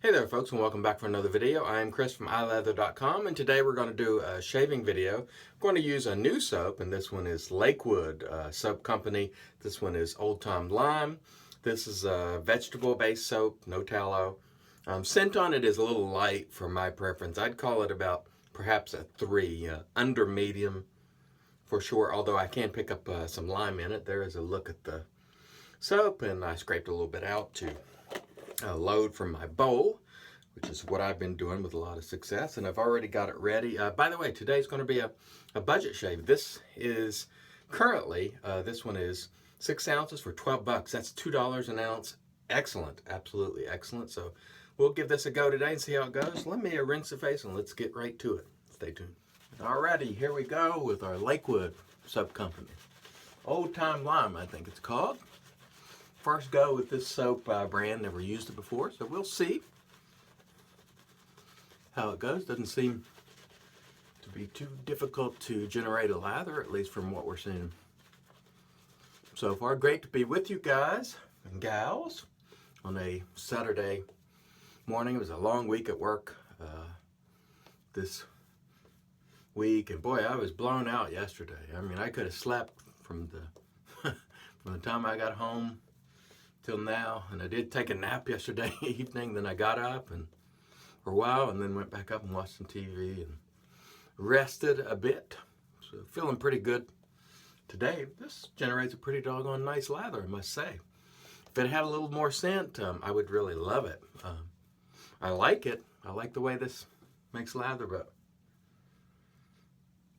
Hey there folks, and welcome back for another video. I am Chris from iLeather.com, and today we're going to do a shaving video. I'm going to use a new soap, and this one is Lakewood soap company. This one is Old Time Lime. This is a vegetable based soap, no tallow. Scent on it is a little light for my preference. I'd call it about perhaps a 3, under medium for sure, although I can pick up some lime in it. There is a look at the soap, and I scraped a little bit out to load from my bowl, which is what I've been doing with a lot of success, and I've already got it ready. By the way, today's going to be a budget shave. This is currently, this one is 6 ounces for 12 bucks. That's $2 an ounce. Excellent, absolutely excellent. So we'll give this a go today and see how it goes. Let me rinse the face and let's get right to it. Stay tuned. Alrighty, here we go with our Lakewood soap company. Old Time Lime, I think it's called. First go with this soap brand, never used it before, so we'll see how it goes. Doesn't seem to be too difficult to generate a lather, at least from what we're seeing so far. Great to be with you guys and gals on a Saturday morning. It was a long week at work this week, and boy, I was blown out yesterday. I mean, I could have slept from the from the time I got home till now, and I did take a nap yesterday evening. Then I got up and for a while, and then went back up and watched some TV and rested a bit. So feeling pretty good today. This generates a pretty doggone nice lather, I must say. If it had a little more scent, I would really love it. I like it. I like the way this makes lather, but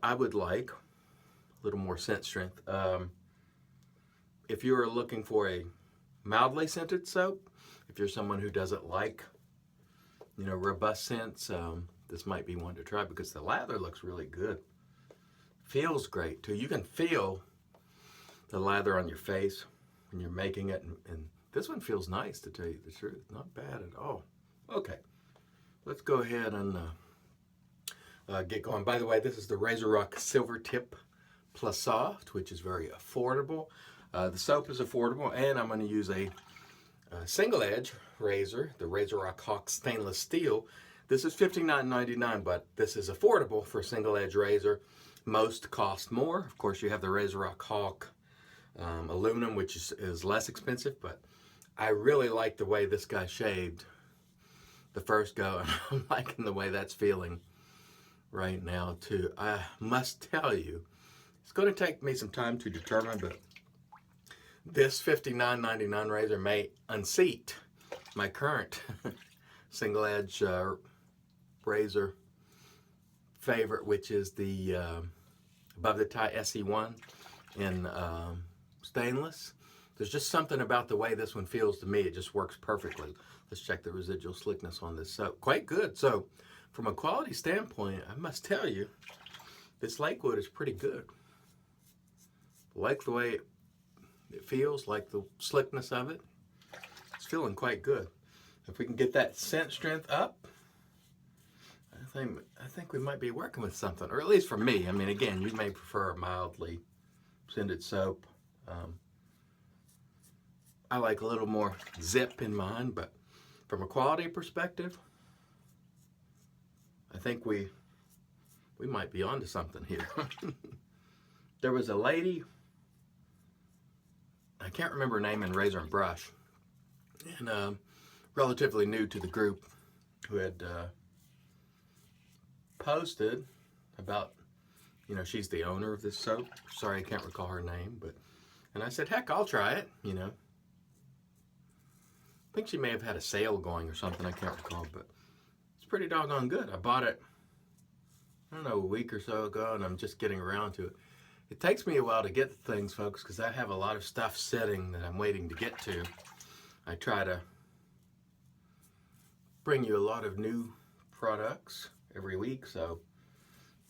I would like a little more scent strength. If you are looking for a mildly scented soap, if you're someone who doesn't like, robust scents, this might be one to try because the lather looks really good. Feels great too. You can feel the lather on your face when you're making it, and this one feels nice, to tell you the truth. Not bad at all. Okay, let's go ahead and get going. By the way, this is the RazoRock Silver Tip Plissoft, which is very affordable. The soap is affordable, and I'm going to use a single edge razor, the RazoRock Hawk stainless steel. This is $59.99, but this is affordable for a single edge razor. Most cost more. Of course, you have the RazoRock Hawk aluminum, which is less expensive, but I really like the way this guy shaved the first go, and I'm liking the way that's feeling right now too. I must tell you, it's going to take me some time to determine, but this $59.99 razor may unseat my current single edge razor favorite, which is the Above the Tie SE1 in stainless. There's just something about the way this one feels to me. It just works perfectly. Let's check the residual slickness on this soap. Quite good. So from a quality standpoint, I must tell you, this Lakewood is pretty good. Like the way it feels, like the slickness of it. It's feeling quite good. If we can get that scent strength up, I think we might be working with something, or at least for me. I mean, again, you may prefer a mildly scented soap. I like a little more zip in mine, but from a quality perspective, I think we might be onto something here. There was a lady, I can't remember her name, in Razor and Brush, and relatively new to the group, who had posted about, she's the owner of this soap. Sorry, I can't recall her name, and I said, heck, I'll try it, I think she may have had a sale going or something, I can't recall, but it's pretty doggone good. I bought it, I don't know, a week or so ago, and I'm just getting around to it. It takes me a while to get to things, folks, because I have a lot of stuff sitting that I'm waiting to get to. I try to bring you a lot of new products every week, so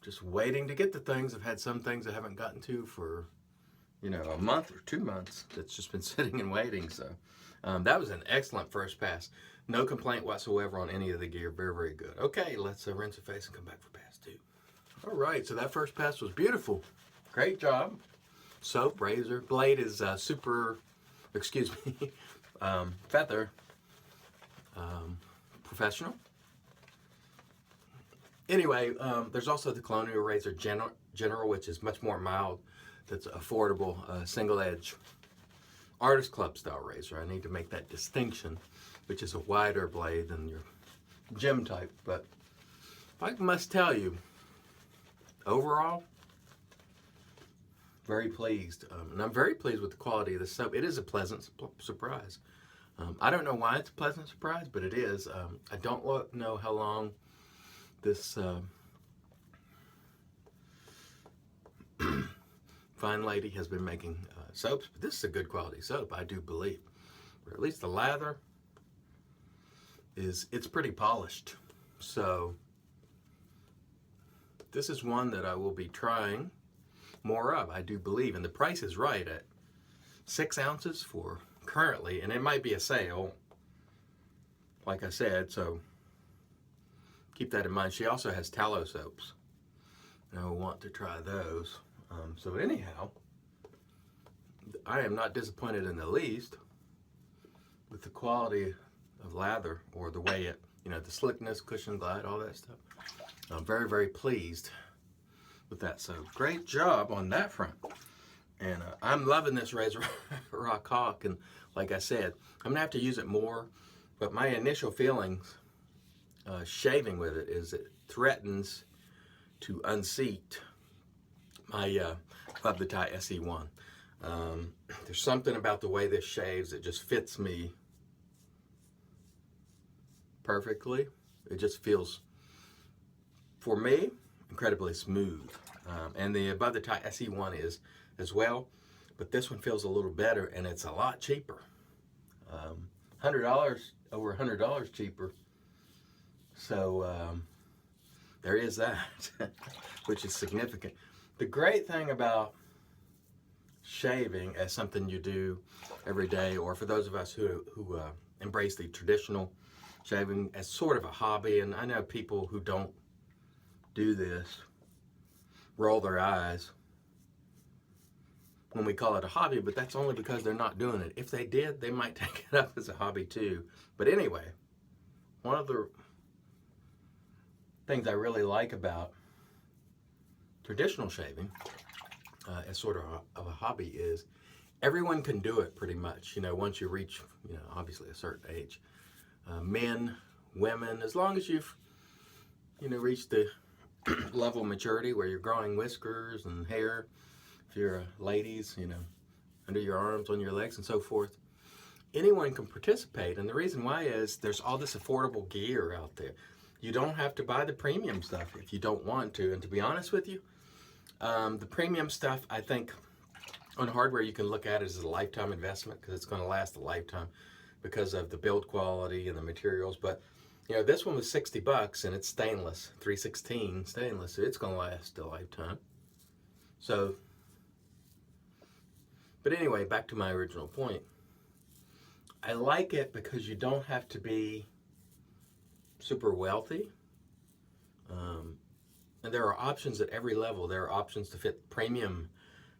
just waiting to get to things. I've had some things I haven't gotten to for, a month or 2 months. That's just been sitting and waiting, so that was an excellent first pass. No complaint whatsoever on any of the gear. Very, very good. Okay, let's rinse the face and come back for pass 2. All right, so that first pass was beautiful. Great job. Soap, razor, blade is feather professional. Anyway, there's also the Colonial Razor General, which is much more mild. That's affordable, single edge Artist Club style razor. I need to make that distinction, which is a wider blade than your gem type. But I must tell you, overall, very pleased. And I'm very pleased with the quality of the soap. It is a pleasant surprise. I don't know why it's a pleasant surprise, but it is. I don't know how long this fine lady has been making soaps, but this is a good quality soap, I do believe. Or at least the lather it's pretty polished. So this is one that I will be trying more of, I do believe. And the price is right at 6 ounces for currently, and it might be a sale, like I said, so keep that in mind. She also has tallow soaps, and I will want to try those. So anyhow, I am not disappointed in the least with the quality of lather, or the way it, the slickness, cushion glide, all that stuff. I'm very, very pleased with that. So great job on that front. And I'm loving this RazoRock Hawk. And like I said, I'm going to have to use it more. But my initial feelings shaving with it is it threatens to unseat my Club the Tie SE1. There's something about the way this shaves that just fits me perfectly. It just feels, for me, incredibly smooth. And the Above the Tie SE1 is as well, but this one feels a little better, and it's a lot cheaper. $100, over $100 cheaper. So there is that, which is significant. The great thing about shaving as something you do every day, or for those of us who embrace the traditional shaving as sort of a hobby, and I know people who don't do this roll their eyes when we call it a hobby, but that's only because they're not doing it. If they did, they might take it up as a hobby too. But anyway, one of the things I really like about traditional shaving as sort of a hobby is everyone can do it pretty much, once you reach, obviously a certain age. Men, women, as long as you've, reached the level of maturity where you're growing whiskers and hair, if you're ladies, under your arms, on your legs, and so forth. Anyone can participate, and the reason why is there's all this affordable gear out there. You don't have to buy the premium stuff if you don't want to, and to be honest with you, the premium stuff, I think, on hardware, you can look at it as a lifetime investment because it's going to last a lifetime because of the build quality and the materials. But this one was $60 and it's stainless, 316 stainless, so it's going to last a lifetime. So, but anyway, back to my original point. I like it because you don't have to be super wealthy. And there are options at every level. There are options to fit premium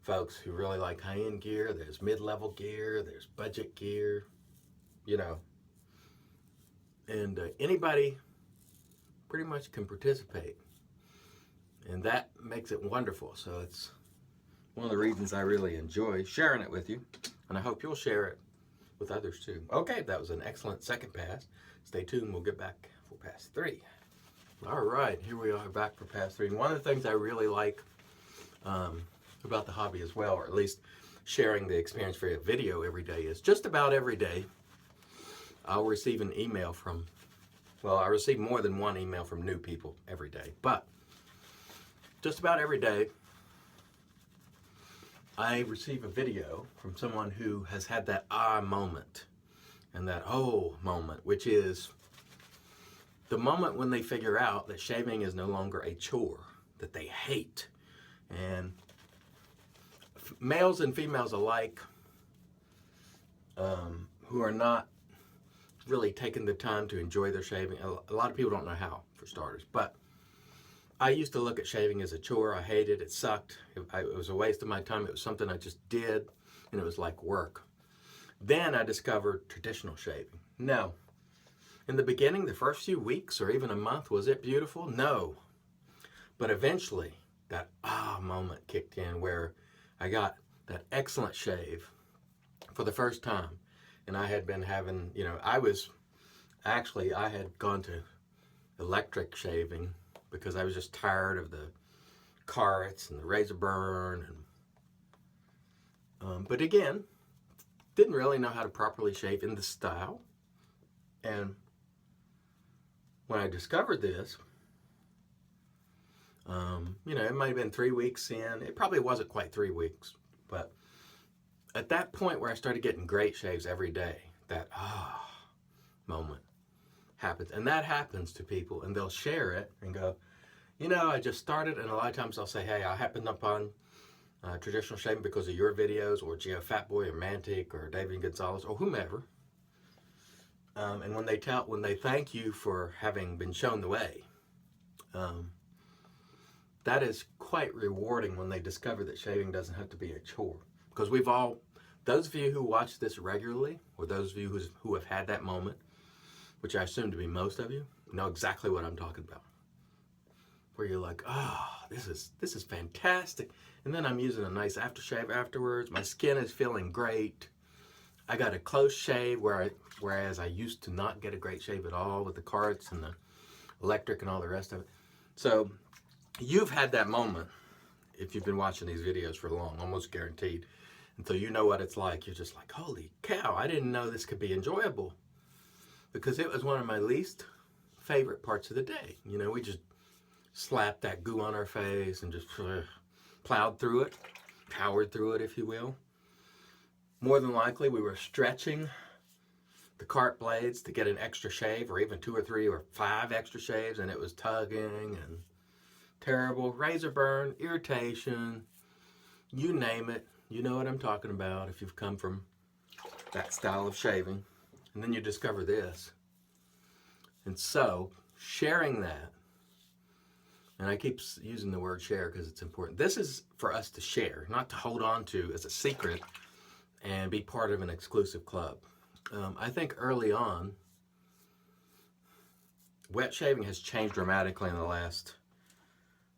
folks who really like high-end gear. There's mid-level gear. There's budget gear, And anybody pretty much can participate. And that makes it wonderful. So it's one of the reasons I really enjoy sharing it with you. And I hope you'll share it with others too. Okay, that was an excellent second pass. Stay tuned. We'll get back for pass 3. All right, here we are back for pass 3. And one of the things I really like about the hobby as well, or at least sharing the experience for a video every day, is just about every day I'll receive an email from, well, I receive more than one email from new people every day, but just about every day I receive a video from someone who has had that ah moment and that oh moment, which is the moment when they figure out that shaving is no longer a chore that they hate. And males and females alike who are not really taking the time to enjoy their shaving. A lot of people don't know how, for starters. But I used to look at shaving as a chore. I hated it. It sucked. It was a waste of my time. It was something I just did, and it was like work. Then I discovered traditional shaving. Now, In the beginning, the first few weeks or even a month, was it beautiful? No. But eventually, that moment kicked in where I got that excellent shave for the first time. And I had been having, I had gone to electric shaving because I was just tired of the carrots and the razor burn. But again, didn't really know how to properly shave in this style. And when I discovered this, it might have been 3 weeks in. It probably wasn't quite 3 weeks. But at that point where I started getting great shaves every day, that moment happens. And that happens to people. And they'll share it and go, I just started. And a lot of times they'll say, hey, I happened upon traditional shaving because of your videos, or Geo Fatboy, or Mantic, or David Gonzalez, or whomever. And when they thank you for having been shown the way, that is quite rewarding when they discover that shaving doesn't have to be a chore. Because those of you who watch this regularly, or those of you who have had that moment, which I assume to be most of you, know exactly what I'm talking about. Where you're like, this is fantastic. And then I'm using a nice aftershave afterwards. My skin is feeling great. I got a close shave, whereas I used to not get a great shave at all with the carts and the electric and all the rest of it. So you've had that moment if you've been watching these videos for long, almost guaranteed. And so you know what it's like. You're just like, holy cow, I didn't know this could be enjoyable. Because it was one of my least favorite parts of the day. We just slapped that goo on our face and just plowed through it, powered through it, if you will. More than likely, we were stretching the cart blades to get an extra shave, or even 2 or 3 or 5 extra shaves, and it was tugging and terrible. Razor burn, irritation, you name it. You know what I'm talking about if you've come from that style of shaving. And then you discover this. And so, sharing that, and I keep using the word share because it's important. This is for us to share, not to hold on to as a secret and be part of an exclusive club. I think early on, wet shaving has changed dramatically in the last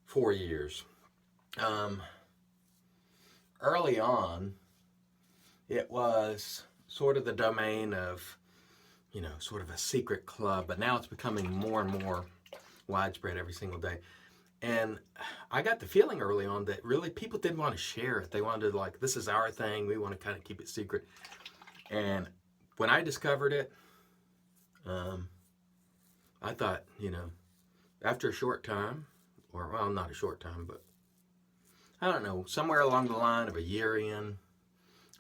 4 years. Early on, it was sort of the domain of, sort of a secret club, but now it's becoming more and more widespread every single day. And I got the feeling early on that really people didn't want to share it. They wanted to, this is our thing. We want to kind of keep it secret. And when I discovered it, I thought, after a short time, or, well, not a short time, but I don't know, somewhere along the line of a year in,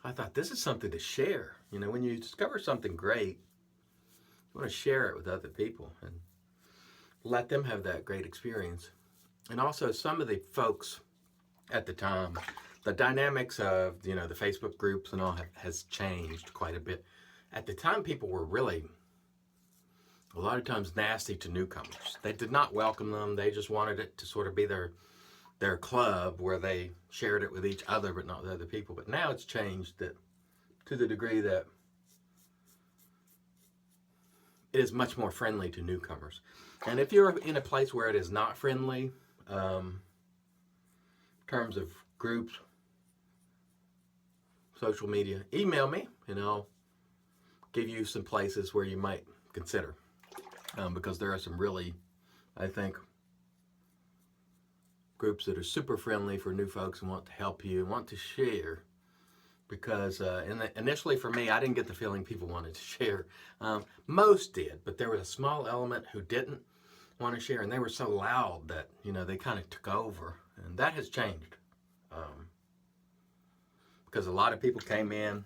I thought this is something to share. When you discover something great, you want to share it with other people and let them have that great experience. And also some of the folks at the time, the dynamics of, the Facebook groups and all has changed quite a bit. At the time, people were really, a lot of times, nasty to newcomers. They did not welcome them. They just wanted it to sort of be their club where they shared it with each other, but not with other people. But now it's changed to the degree that it is much more friendly to newcomers. And if you're in a place where it is not friendly, in terms of groups, social media, email me and I'll give you some places where you might consider. Because there are some really, I think, groups that are super friendly for new folks and want to help you and want to share. Because initially for me, I didn't get the feeling people wanted to share. Most did, but there was a small element who didn't want to share, and they were so loud that, they kind of took over. And that has changed. Because a lot of people came in,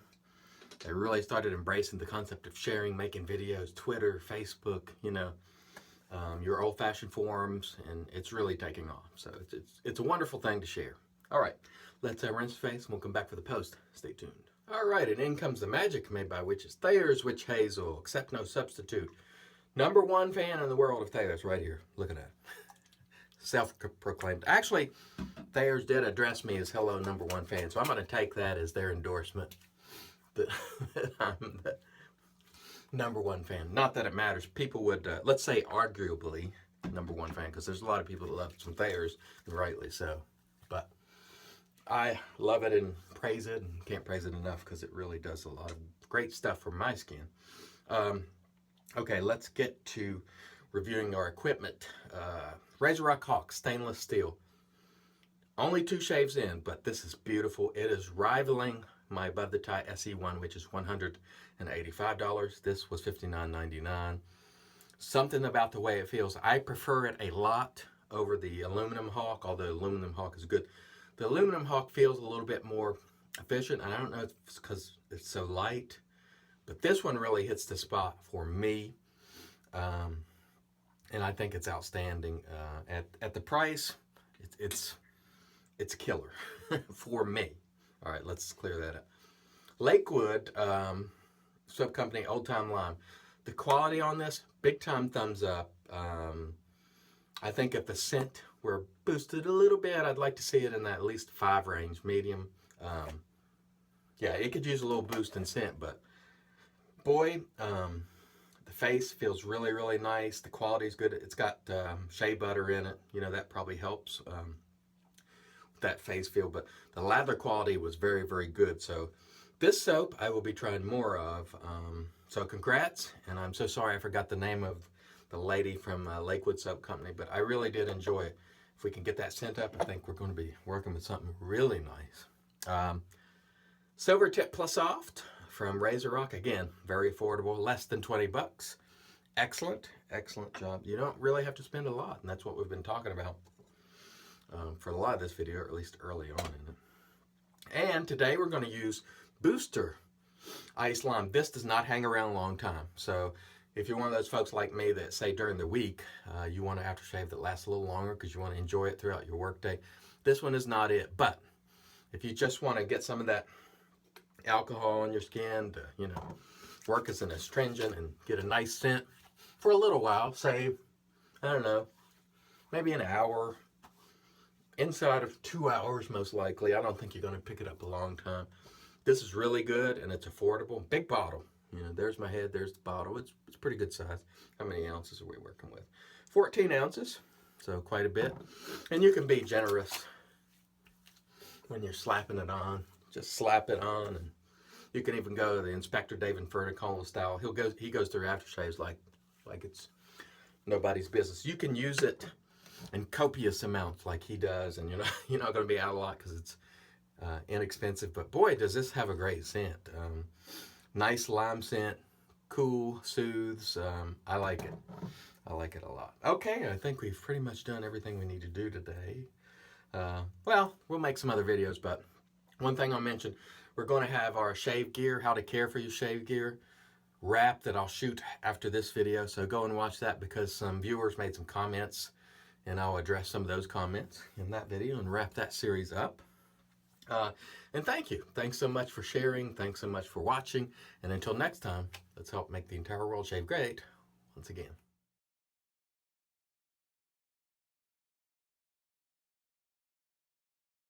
they really started embracing the concept of sharing, making videos, Twitter, Facebook, your old-fashioned forums, and it's really taking off. So it's a wonderful thing to share. All right, let's rinse the face, and we'll come back for the post. Stay tuned. All right, and in comes the magic made by witches. Thayers Witch Hazel, accept no substitute. #1 fan in the world of Thayers, right here. Look at that. Self-proclaimed. Actually, Thayers did address me as hello #1 fan, so I'm going to take that as their endorsement. #1 fan. Not that it matters. People would, let's say arguably, #1 fan, because there's a lot of people that love some Thayers, and rightly so. But I love it and praise it, and can't praise it enough because it really does a lot of great stuff for my skin. Okay, let's get to reviewing our equipment. RazoRock Hawk stainless steel. Only 2 shaves in, but this is beautiful. It is rivaling my Above the Tie SE1, which is $185. This was $59.99. Something about the way it feels. I prefer it a lot over the aluminum Hawk, although aluminum Hawk is good. The aluminum Hawk feels a little bit more efficient, and I don't know if it's because it's so light, but this one really hits the spot for me, and I think it's outstanding. At the price, it's killer for me. All right, let's clear that up. Lakewood soap company, Old Time Lime. The quality on this, big time thumbs up. I think if the scent were boosted a little bit, I'd like to see it in that at least 5 range, medium. Yeah, it could use a little boost in scent, but boy, the face feels really, really nice. The quality is good. It's got shea butter in it. You know, that probably helps with that face feel, but the lather quality was very, very good. So this soap I will be trying more of. So congrats, and I'm so sorry I forgot the name of the lady from Lakewood Soap Company, but I really did enjoy it. If we can get that scent up, I think we're going to be working with something really nice. Silver Tip Plissoft from RazoRock. Again, very affordable, less than 20 bucks. Excellent, excellent job. You don't really have to spend a lot, and that's what we've been talking about for a lot of this video, or at least early on in it. And today we're going to use Booster Ice Lime. This does not hang around a long time. So if you're one of those folks like me that say during the week you want an aftershave that lasts a little longer because you want to enjoy it throughout your workday, this one is not it. But if you just want to get some of that alcohol on your skin to, you know, work as an astringent and get a nice scent for a little while, say, I don't know, maybe an hour, inside of 2 hours most likely. I don't think you're going to pick it up a long time. This is really good, and it's affordable. Big bottle. You know, there's my head, there's the bottle. It's pretty good size. How many ounces are we working with? 14 ounces, so quite a bit. And you can be generous when you're slapping it on. Just slap it on, and you can even go the Inspector David Furnicola style. He goes through aftershaves like it's nobody's business. You can use it in copious amounts like he does, and you're not going to be out a lot because it's inexpensive. But boy, does this have a great scent. Nice lime scent, cool, soothes. I like it. I like it a lot. Okay, I think we've pretty much done everything we need to do today. Well, we'll make some other videos, but one thing I'll mention, we're going to have our shave gear, how to care for your shave gear wrap that I'll shoot after this video. So go and watch that because some viewers made some comments, and I'll address some of those comments in that video and wrap that series up. And thank you. Thanks so much for sharing. Thanks so much for watching. And until next time, let's help make the entire world shave great once again.